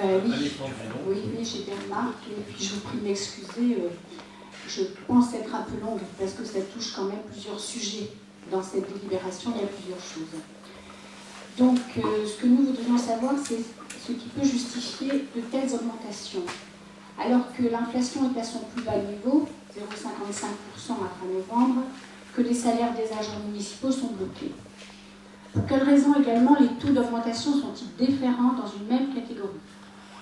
Oui, oui, j'ai bien remarqué, et puis je vous prie de m'excuser, je pense être un peu longue, parce que ça touche quand même plusieurs sujets. Dans cette délibération, il y a plusieurs choses. Donc, ce que nous voudrions savoir, c'est ce qui peut justifier de telles augmentations. Alors que l'inflation est à son plus bas niveau, 0,55% à fin novembre, que les salaires des agents municipaux sont bloqués. Pour quelles raisons également les taux d'augmentation sont-ils différents dans une même catégorie?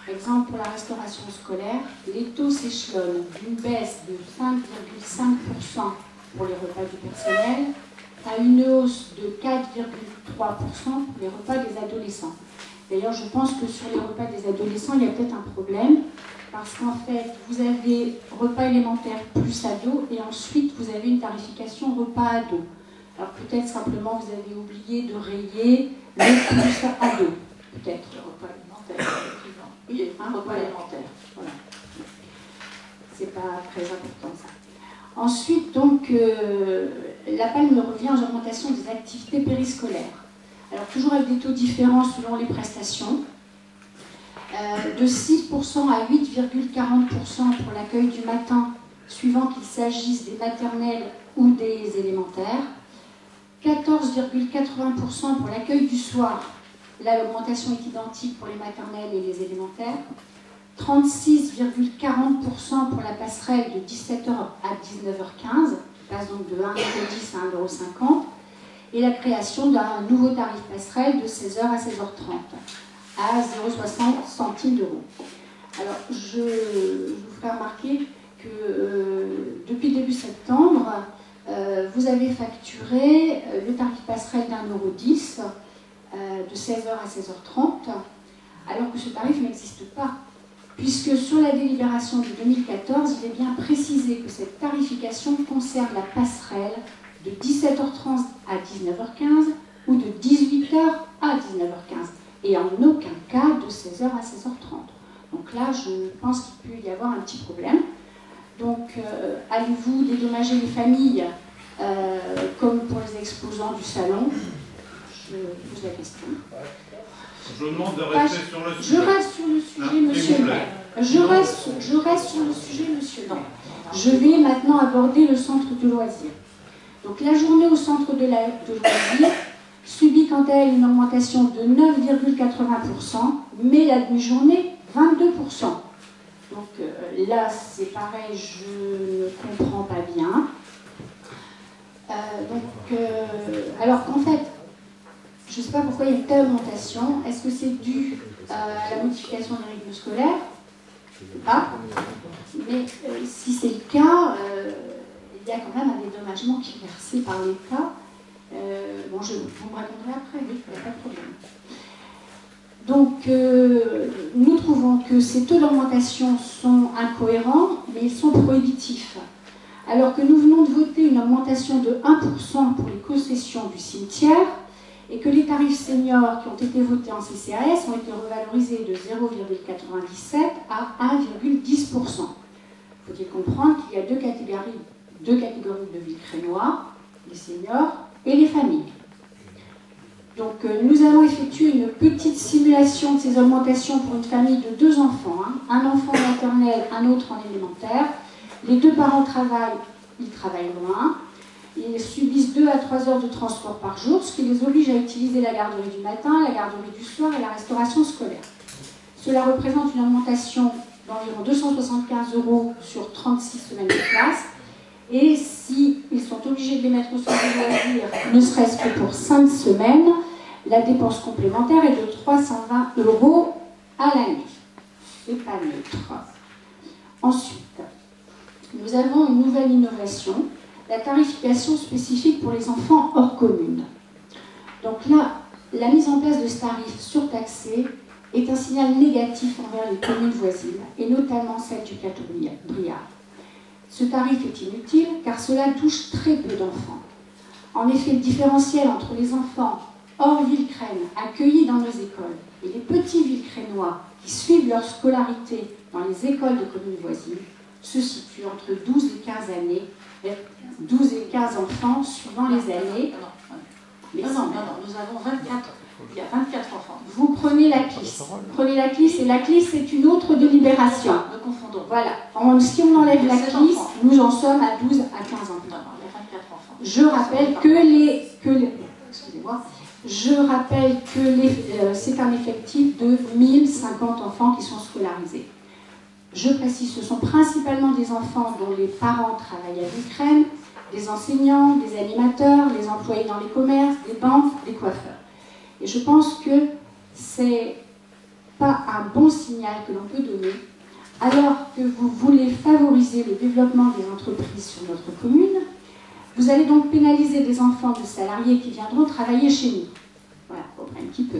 Exemple, pour la restauration scolaire, les taux s'échelonnent d'une baisse de 5,5% pour les repas du personnel à une hausse de 4,3% pour les repas des adolescents. D'ailleurs, je pense que sur les repas des adolescents, il y a peut-être un problème, parce qu'en fait, vous avez repas élémentaire plus ado, et ensuite vous avez une tarification repas ado. Alors peut-être simplement vous avez oublié de rayer le plus ado. Peut-être le repas alimentaire. Oui, un repas alimentaire. Voilà. C'est pas très important ça. Ensuite, donc, la palme revient aux augmentations des activités périscolaires. Alors toujours avec des taux différents selon les prestations. De 6% à 8,40% pour l'accueil du matin, suivant qu'il s'agisse des maternelles ou des élémentaires. 14,80% pour l'accueil du soir. Là, l'augmentation est identique pour les maternelles et les élémentaires. 36,40% pour la passerelle de 17h à 19h15, qui passe donc de 1,10 € à 1,50 €, et la création d'un nouveau tarif passerelle de 16h à 16h30 à 0,60 centimes d'euros. Alors, je vous ferai remarquer que depuis début septembre, vous avez facturé le tarif passerelle d'1,10 € de 16h à 16h30, alors que ce tarif n'existe pas, puisque sur la délibération de 2014, il est bien précisé que cette tarification concerne la passerelle de 17h30 à 19h15 ou de 18h à 19h15, et en aucun cas de 16h à 16h30. Donc là, je pense qu'il peut y avoir un petit problème. Donc, allez-vous dédommager les familles comme pour les exposants du salon? Je pose la question. Je vous demande de rester sur le sujet. Je reste sur le sujet, monsieur le maire. Je reste sur le sujet, monsieur le maire. Je vais maintenant aborder le centre de loisirs. Donc, la journée au centre de loisirs subit quant à elle une augmentation de 9,80%, mais la demi-journée, 22%. Donc là, c'est pareil, je ne comprends pas bien. Alors qu'en fait, je ne sais pas pourquoi il y a une telle augmentation. Est-ce que c'est dû à la modification des rythmes scolaires? Pas. Mais si c'est le cas, il y a quand même un dédommagement qui est versé par l'État. Bon, vous me répondrez après, oui, il n'y a pas de problème. Donc, nous trouvons que ces taux d'augmentation sont incohérents, mais ils sont prohibitifs. Alors que nous venons de voter une augmentation de 1% pour les concessions du cimetière, et que les tarifs seniors qui ont été votés en CCAS ont été revalorisés de 0,97 à 1,10%. Faut-il comprendre qu'il y a deux catégories de Villecrénois, les seniors et les familles. Donc nous avons effectué une petite simulation de ces augmentations pour une famille de 2 enfants, hein, un enfant en maternelle, un autre en élémentaire. Les 2 parents travaillent, ils travaillent loin, ils subissent 2 à 3 heures de transport par jour, ce qui les oblige à utiliser la garderie du matin, la garderie du soir et la restauration scolaire. Cela représente une augmentation d'environ 275 € sur 36 semaines de classe. Et s'ils sont obligés de les mettre au centre de loisirs, ne serait-ce que pour 5 semaines, la dépense complémentaire est de 320 € à l'année. C'est pas neutre. Ensuite, nous avons une nouvelle innovation, la tarification spécifique pour les enfants hors commune. Donc là, la mise en place de ce tarif surtaxé est un signal négatif envers les communes voisines, et notamment celle du plateau Briard. Ce tarif est inutile car cela touche très peu d'enfants. En effet, le différentiel entre les enfants hors Villecrène accueillis dans nos écoles et les petits Villecrénois qui suivent leur scolarité dans les écoles de communes voisines se situe entre 12 et 15 années, 12 et 15 enfants suivant les années. Mais non, nous avons 24. Il y a 24 enfants. Vous prenez la CLIS. Prenez la CLIS, et la CLIS, c'est une autre délibération. Ne confondons. Voilà. Si on enlève la CLIS, nous en sommes à 12 à 15 enfants. Non, il y a 24 enfants. Je rappelle que excusez-moi. Je rappelle que c'est un effectif de 1050 enfants qui sont scolarisés. Je précise, ce sont principalement des enfants dont les parents travaillent à l'Ukraine, des enseignants, des animateurs, des employés dans les commerces, des banques, des coiffeurs. Et je pense que c'est pas un bon signal que l'on peut donner, alors que vous voulez favoriser le développement des entreprises sur notre commune. Vous allez donc pénaliser des enfants de salariés qui viendront travailler chez nous. Voilà, un petit peu.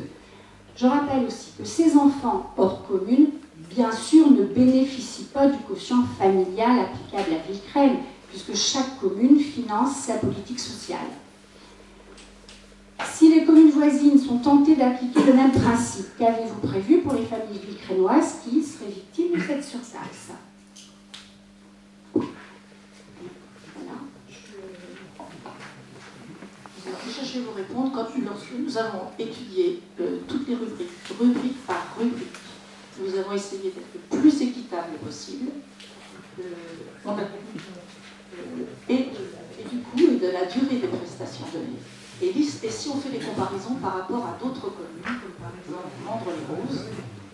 Je rappelle aussi que ces enfants hors commune, bien sûr, ne bénéficient pas du quotient familial applicable à Villecresnes, puisque chaque commune finance sa politique sociale. Si les communes voisines sont tentées d'appliquer le même principe, qu'avez-vous prévu pour les familles villecresnoises qui seraient victimes de cette surtaxe? Je vais vous répondre. Lorsque nous avons étudié toutes les rubriques, rubrique par rubrique, nous avons essayé d'être le plus équitable possible. Et du coup, et de la durée des prestations données. Et si on fait des comparaisons par rapport à d'autres communes, comme par exemple Mandres-les-Roses,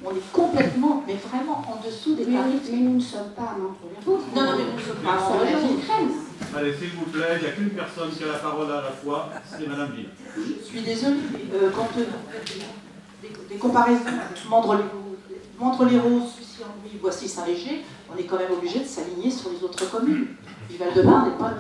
on est complètement, mais vraiment en dessous des tarifs. Mais nous ne sommes pas à Mandres-les-Roses. Non, mais nous ne sommes pas à Mandres-les-Roses. Allez, s'il vous plaît, il n'y a qu'une personne qui a la parole à la fois, c'est Madame Ville. Je suis désolée, compte tenu des comparaisons, Mandres-les-Roses, Sucy-en-Brie, voici Saint-Léger, on est quand même obligé de s'aligner sur les autres communes. Du Val-de-Marne n'est pas le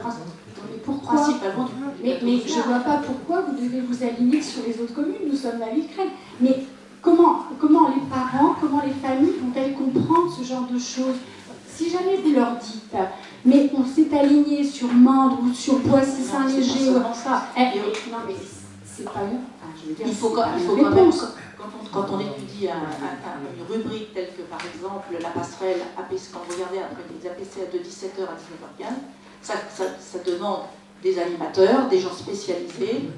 principalement du mais je ne vois pas pourquoi vous devez vous aligner sur les autres communes. Nous sommes à Villecresnes. Mais comment les parents, comment les familles vont-elles comprendre ce genre de choses? Si jamais vous leur dites, mais on s'est aligné sur Mandres ou sur Boissy-Saint-Léger, non, mais c'est pas eux. Je veux dire, il faut quand même, quand on étudie une rubrique telle que par exemple la passerelle APC, quand vous regardez après les APC de 17h à 19h15, ça demande des animateurs, des gens spécialisés.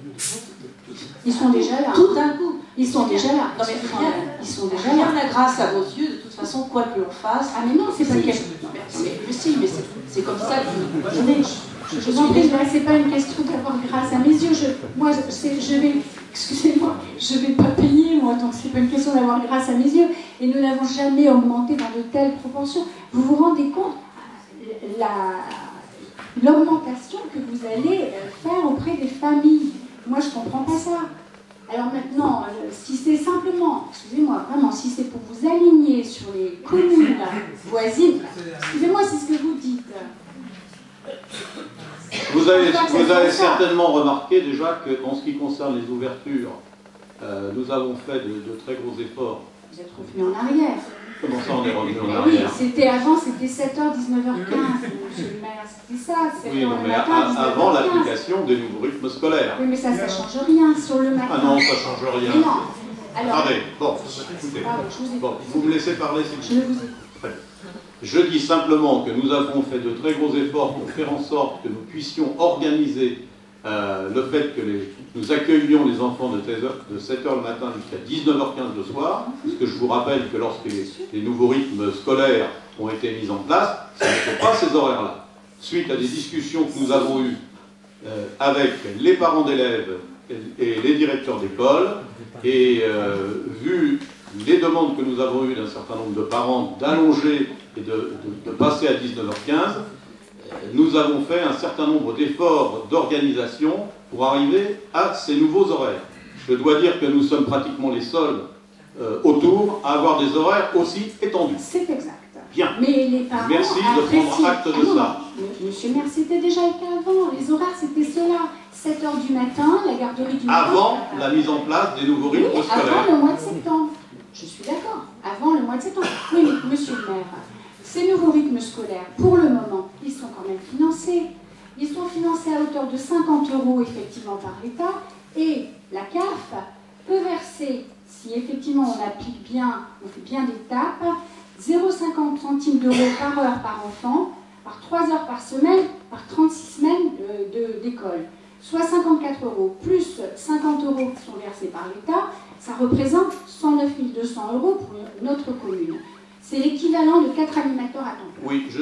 Ils sont déjà là. Tout d'un coup. Ils sont déjà là. Non mais ils sont déjà là. Rien n'a grâce à vos yeux, de toute façon, quoi que l'on fasse. Ah mais non, c'est pas une question. Mais si, mais c'est comme ça que je vous en prie, c'est pas une question d'avoir grâce à mes yeux. Excusez-moi, je vais pas payer moi, donc c'est pas une question d'avoir grâce à mes yeux. Et nous n'avons jamais augmenté dans de telles proportions. Vous vous rendez compte l'augmentation que vous allez faire auprès des familles? Moi, je comprends pas ça. Alors maintenant, si c'est simplement, excusez-moi, vraiment, si c'est pour vous aligner sur les communes voisines, excusez-moi, c'est ce que vous dites. Vous avez certainement remarqué déjà qu'en ce qui concerne les ouvertures, nous avons fait de très gros efforts. Vous êtes revenu en arrière. Comment ça, on est revenu en Oui, arrière? avant, c'était 7h, 19h15, monsieur le maire, c'était ça. Oui, non, mais avant l'application des nouveaux rythmes scolaires. Oui, mais ça ne change rien sur le matin. Ah non, ça ne change rien. Mais non. Alors, attendez, bon, écoutez. Bon, vous me laissez parler, s'il vous plaît. Je vous écoute. Je dis simplement que nous avons fait de très gros efforts pour faire en sorte que nous puissions organiser le fait que nous accueillions les enfants de 7h le matin jusqu'à 19h15 le soir, parce que je vous rappelle que lorsque les nouveaux rythmes scolaires ont été mis en place, ce n'était pas ces horaires-là. Suite à des discussions que nous avons eues avec les parents d'élèves et les directeurs d'école, et vu les demandes que nous avons eues d'un certain nombre de parents d'allonger et de passer à 19h15, nous avons fait un certain nombre d'efforts d'organisation pour arriver à ces nouveaux horaires. Je dois dire que nous sommes pratiquement les seuls autour à avoir des horaires aussi étendus. C'est exact. Bien. Mais les parents merci de prendre acte de ça. Monsieur le maire, c'était déjà le cas avant. Les horaires, c'était cela. 7h du matin, la garderie du matin. Avant la mise en place des nouveaux rythmes scolaires. Avant le mois de septembre. Je suis d'accord. Avant le mois de septembre. Oui, mais monsieur le maire, ces nouveaux rythmes scolaires, pour le moment, ils sont quand même financés. Ils sont financés à hauteur de 50 € effectivement par l'État, et la CAF peut verser, si effectivement on applique bien, on fait bien d'étapes, 0,50 centimes d'euros par heure par enfant, par 3 heures par semaine, par 36 semaines d'école. Soit 54 € plus 50 € qui sont versés par l'État, Ça représente 109 200 € pour notre commune. C'est l'équivalent de 4 animateurs à temps plein. Oui,